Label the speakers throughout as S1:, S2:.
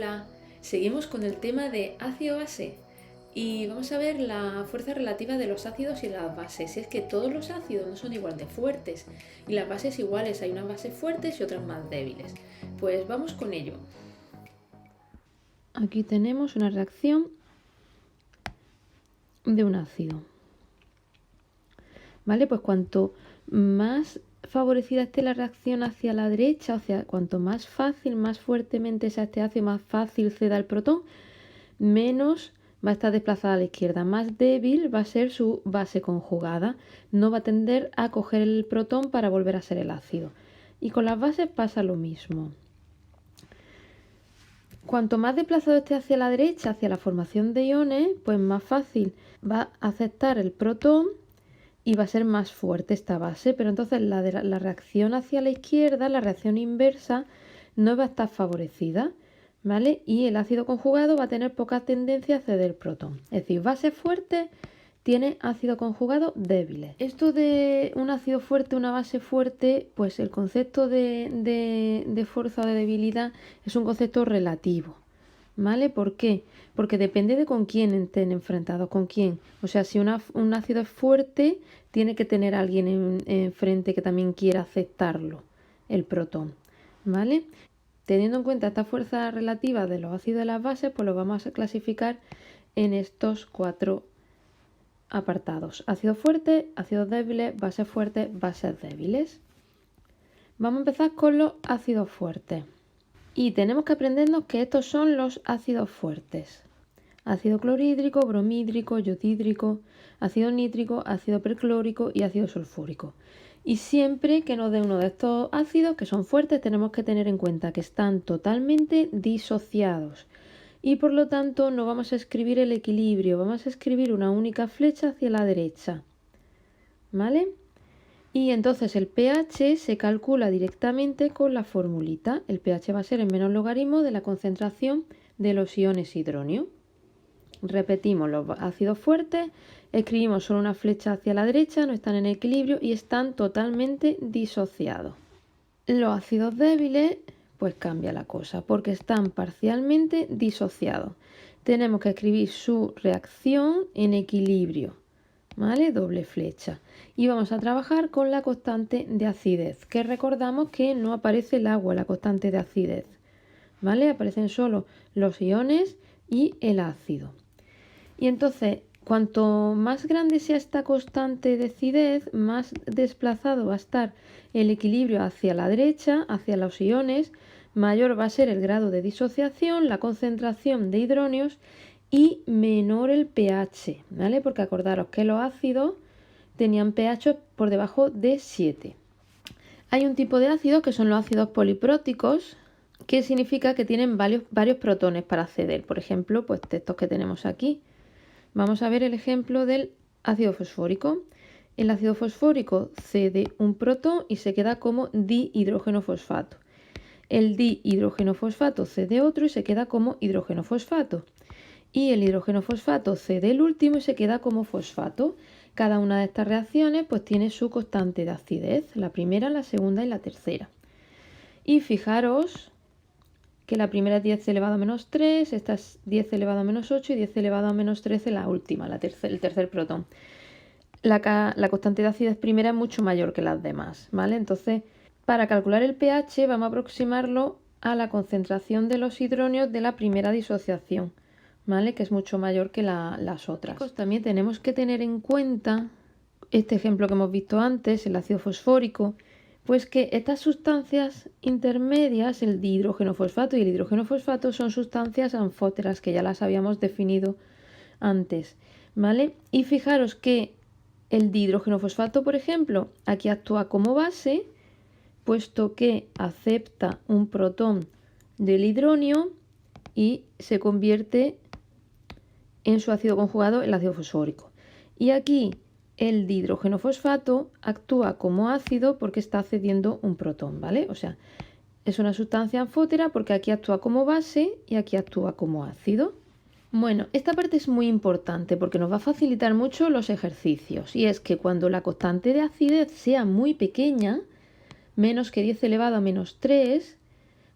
S1: Hola, seguimos con el tema de ácido-base y vamos a ver la fuerza relativa de los ácidos y las bases. Y es que todos los ácidos no son igual de fuertes y las bases iguales, hay unas bases fuertes y otras más débiles. Pues vamos con ello. Aquí tenemos una reacción de un ácido. ¿Vale? Pues cuanto más favorecida esté la reacción hacia la derecha, o sea, cuanto más fácil, más fuertemente sea este ácido, más fácil ceda el protón, menos va a estar desplazada a la izquierda. Más débil va a ser su base conjugada. No va a tender a coger el protón para volver a ser el ácido. Y con las bases pasa lo mismo. Cuanto más desplazado esté hacia la derecha, hacia la formación de iones, pues más fácil va a aceptar el protón y va a ser más fuerte esta base, pero entonces la reacción hacia la izquierda, la reacción inversa, no va a estar favorecida, ¿vale? Y el ácido conjugado va a tener poca tendencia a ceder el protón. Es decir, base fuerte tiene ácido conjugado débiles. Esto de un ácido fuerte, una base fuerte, pues el concepto de fuerza o de debilidad es un concepto relativo. ¿Vale? ¿Por qué? Porque depende de con quién estén enfrentados, con quién. O sea, si un ácido es fuerte, tiene que tener a alguien enfrente que también quiera aceptarlo, el protón. ¿Vale? Teniendo en cuenta esta fuerza relativa de los ácidos y las bases, pues lo vamos a clasificar en estos cuatro apartados. Ácidos fuertes, ácidos débiles, bases fuertes, bases débiles. Vamos a empezar con los ácidos fuertes. Y tenemos que aprendernos que estos son los ácidos fuertes. Ácido clorhídrico, bromhídrico, yodhídrico, ácido nítrico, ácido perclórico y ácido sulfúrico. Y siempre que nos dé uno de estos ácidos que son fuertes, tenemos que tener en cuenta que están totalmente disociados. Y por lo tanto no vamos a escribir el equilibrio, vamos a escribir una única flecha hacia la derecha. ¿Vale? Y entonces el pH se calcula directamente con la formulita. El pH va a ser el menos logaritmo de la concentración de los iones hidronio. Repetimos los ácidos fuertes, escribimos solo una flecha hacia la derecha, no están en equilibrio y están totalmente disociados. Los ácidos débiles, pues cambia la cosa, porque están parcialmente disociados. Tenemos que escribir su reacción en equilibrio. ¿Vale? Doble flecha. Y vamos a trabajar con la constante de acidez, que recordamos que no aparece el agua en la constante de acidez. ¿Vale? Aparecen solo los iones y el ácido. Y entonces, cuanto más grande sea esta constante de acidez, más desplazado va a estar el equilibrio hacia la derecha, hacia los iones, mayor va a ser el grado de disociación, la concentración de hidronios y menor el pH, ¿vale? Porque acordaros que los ácidos tenían pH por debajo de 7. Hay un tipo de ácidos que son los ácidos polipróticos, que significa que tienen varios protones para ceder. Por ejemplo, pues estos que tenemos aquí. Vamos a ver el ejemplo del ácido fosfórico. El ácido fosfórico cede un protón y se queda como dihidrógeno fosfato. El dihidrógeno fosfato cede otro y se queda como hidrógeno fosfato. Y el hidrógeno fosfato cede el último y se queda como fosfato. Cada una de estas reacciones pues tiene su constante de acidez, la primera, la segunda y la tercera. Y fijaros que la primera es 10 elevado a menos 3, esta es 10 elevado a menos 8 y 10 elevado a menos 13 la última, el tercer protón. La constante de acidez primera es mucho mayor que las demás, ¿vale? Entonces, para calcular el pH vamos a aproximarlo a la concentración de los hidronios de la primera disociación, ¿vale? Que es mucho mayor que las otras. También tenemos que tener en cuenta este ejemplo que hemos visto antes, el ácido fosfórico, pues que estas sustancias intermedias, el dihidrógeno fosfato y el hidrógeno fosfato, son sustancias anfóteras que ya las habíamos definido antes, ¿vale? Y fijaros que el dihidrógeno fosfato, por ejemplo, aquí actúa como base, puesto que acepta un protón del hidronio y se convierte en su ácido conjugado el ácido fosfórico. Y aquí el dihidrógeno fosfato actúa como ácido porque está cediendo un protón, ¿vale? O sea, es una sustancia anfótera porque aquí actúa como base y aquí actúa como ácido. Bueno, esta parte es muy importante porque nos va a facilitar mucho los ejercicios. Y es que cuando la constante de acidez sea muy pequeña, menos que 10 elevado a menos 3,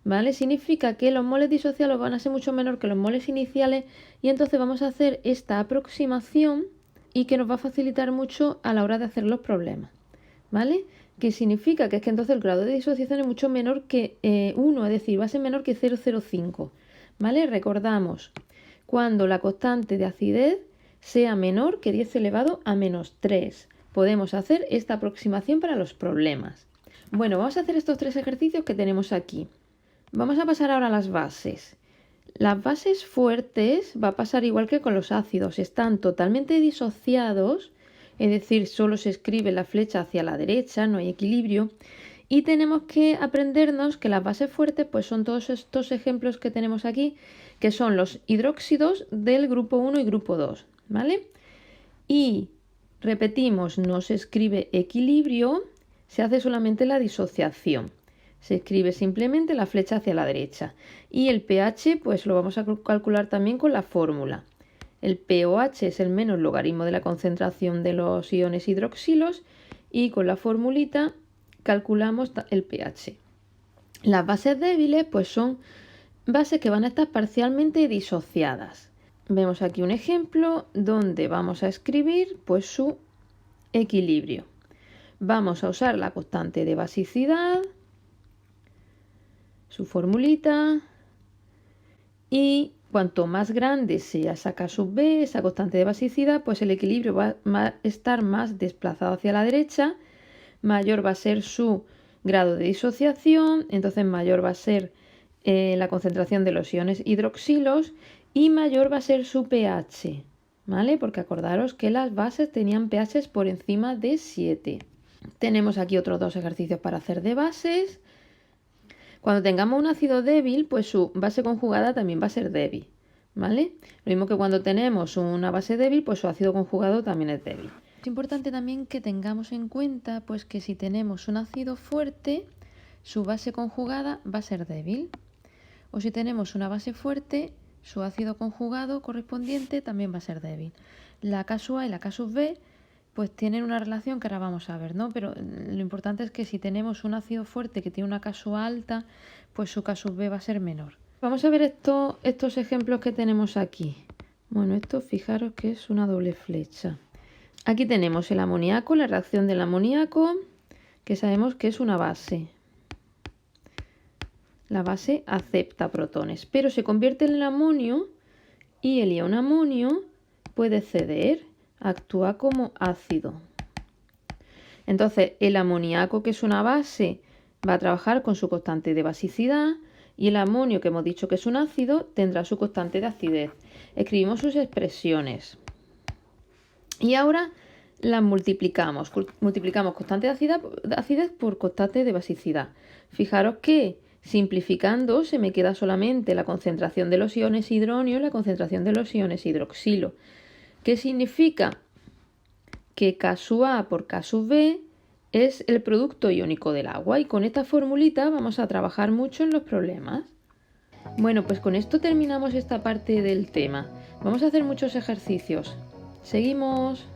S1: ¿vale? Significa que los moles disociados van a ser mucho menor que los moles iniciales y entonces vamos a hacer esta aproximación y que nos va a facilitar mucho a la hora de hacer los problemas, ¿vale? Que significa que es que entonces el grado de disociación es mucho menor que 1, es decir, va a ser menor que 0,05, ¿vale? Recordamos, cuando la constante de acidez sea menor que 10 elevado a menos 3, podemos hacer esta aproximación para los problemas. Bueno, vamos a hacer estos 3 ejercicios que tenemos aquí. Vamos a pasar ahora a las bases. Las bases fuertes va a pasar igual que con los ácidos, están totalmente disociados, es decir, solo se escribe la flecha hacia la derecha, no hay equilibrio, y tenemos que aprendernos que las bases fuertes pues son todos estos ejemplos que tenemos aquí, que son los hidróxidos del grupo 1 y grupo 2, ¿vale? Y repetimos, no se escribe equilibrio, se hace solamente la disociación. Se escribe simplemente la flecha hacia la derecha. Y el pH pues lo vamos a calcular también con la fórmula. El pOH es el menos logaritmo de la concentración de los iones hidroxilos y con la formulita calculamos el pH. Las bases débiles pues son bases que van a estar parcialmente disociadas. Vemos aquí un ejemplo donde vamos a escribir pues su equilibrio. Vamos a usar la constante de basicidad, su formulita, y cuanto más grande sea esa K sub B, esa constante de basicidad, pues el equilibrio va a estar más desplazado hacia la derecha, mayor va a ser su grado de disociación, entonces mayor va a ser la concentración de los iones hidroxilos y mayor va a ser su pH, ¿vale? Porque acordaros que las bases tenían pHs por encima de 7. Tenemos aquí otros 2 ejercicios para hacer de bases. Cuando tengamos un ácido débil, pues su base conjugada también va a ser débil, ¿vale? Lo mismo que cuando tenemos una base débil, pues su ácido conjugado también es débil. Es importante también que tengamos en cuenta pues que si tenemos un ácido fuerte, su base conjugada va a ser débil. O si tenemos una base fuerte, su ácido conjugado correspondiente también va a ser débil. La K sub A y la K sub B pues tienen una relación que ahora vamos a ver, ¿no? Pero lo importante es que si tenemos un ácido fuerte que tiene una K sub A alta, pues su K sub B va a ser menor. Vamos a ver estos ejemplos que tenemos aquí. Bueno, esto fijaros que es una doble flecha. Aquí tenemos el amoníaco, la reacción del amoníaco, que sabemos que es una base. La base acepta protones, pero se convierte en el amonio y el ion amonio puede ceder, actúa como ácido. Entonces el amoníaco, que es una base, va a trabajar con su constante de basicidad y el amonio, que hemos dicho que es un ácido, tendrá su constante de acidez. Escribimos sus expresiones y ahora las multiplicamos. Multiplicamos constante de acidez por constante de basicidad. Fijaros que simplificando se me queda solamente la concentración de los iones hidronio y la concentración de los iones hidroxilo. ¿Qué significa? Que K sub A por K sub B es el producto iónico del agua y con esta formulita vamos a trabajar mucho en los problemas. Bueno, pues con esto terminamos esta parte del tema. Vamos a hacer muchos ejercicios. Seguimos.